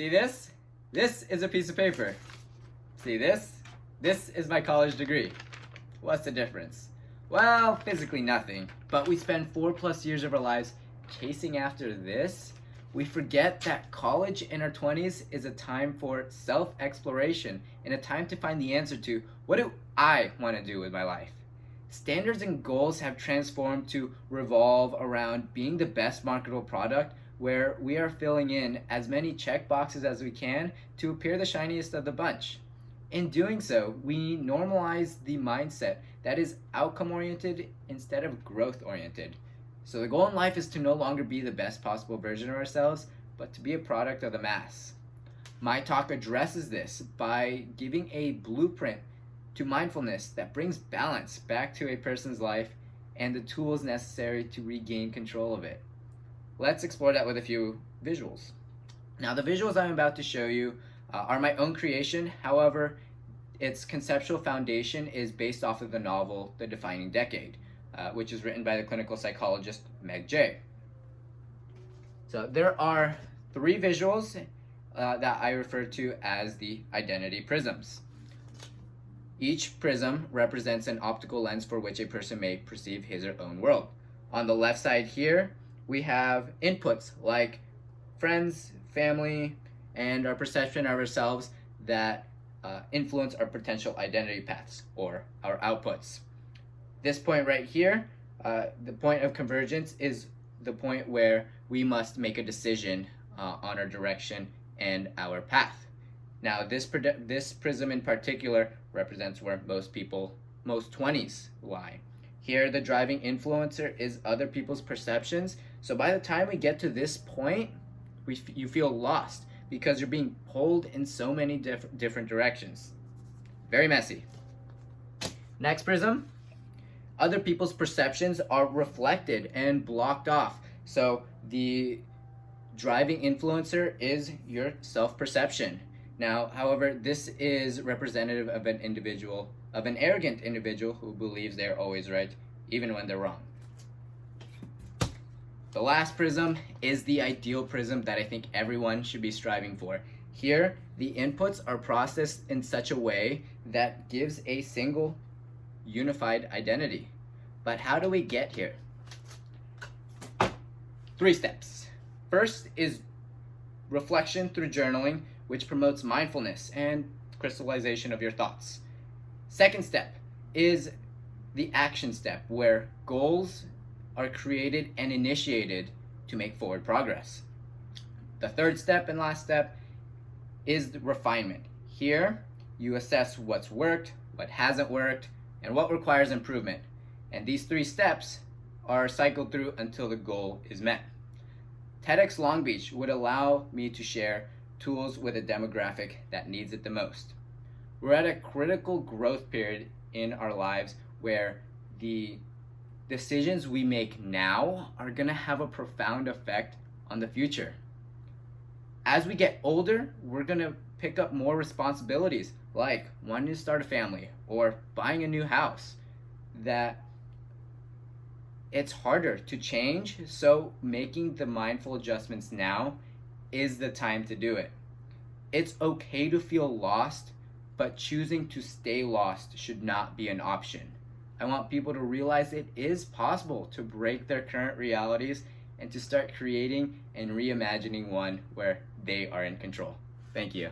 See this? This is a piece of paper. See this? This is my college degree. What's the difference? Well, physically nothing, but we spend 4+ years of our lives chasing after this. We forget that college in our 20s is a time for self-exploration and a time to find the answer to, what do I want to do with my life? Standards and goals have transformed to revolve around being the best marketable product, where we are filling in as many check boxes as we can to appear the shiniest of the bunch. In doing so, we normalize the mindset that is outcome-oriented instead of growth-oriented. So the goal in life is to no longer be the best possible version of ourselves, but to be a product of the mass. My talk addresses this by giving a blueprint to mindfulness that brings balance back to a person's life and the tools necessary to regain control of it. Let's explore that with a few visuals. Now, the visuals I'm about to show you are my own creation. However, its conceptual foundation is based off of the novel The Defining Decade, which is written by the clinical psychologist Meg Jay. So there are 3 visuals that I refer to as the identity prisms. Each prism represents an optical lens for which a person may perceive his or own world. On the left side here, we have inputs like friends, family, and our perception of ourselves that influence our potential identity paths, or our outputs. This point right here, the point of convergence, is the point where we must make a decision on our direction and our path. Now, this prism in particular represents where most 20s lie. Here, the driving influencer is other people's perceptions. So by the time we get to this point, you feel lost because you're being pulled in so many different directions. Very messy. Next prism. Other people's perceptions are reflected and blocked off. So the driving influencer is your self-perception. Now, however, this is representative of an arrogant individual who believes they're always right, even when they're wrong. The last prism is the ideal prism that I think everyone should be striving for. Here, the inputs are processed in such a way that gives a single unified identity. But how do we get here? 3 steps. First is reflection through journaling, which promotes mindfulness and crystallization of your thoughts. Second step is the action step, where goals are created and initiated to make forward progress. The third step and last step is the refinement. Here, you assess what's worked, what hasn't worked, and what requires improvement. And these 3 steps are cycled through until the goal is met. TEDx Long Beach would allow me to share tools with a demographic that needs it the most. We're at a critical growth period in our lives where the decisions we make now are going to have a profound effect on the future. As we get older, we're going to pick up more responsibilities, like wanting to start a family or buying a new house, that it's harder to change. So making the mindful adjustments now is the time to do it. It's okay to feel lost, but choosing to stay lost should not be an option. I want people to realize it is possible to break their current realities and to start creating and reimagining one where they are in control. Thank you.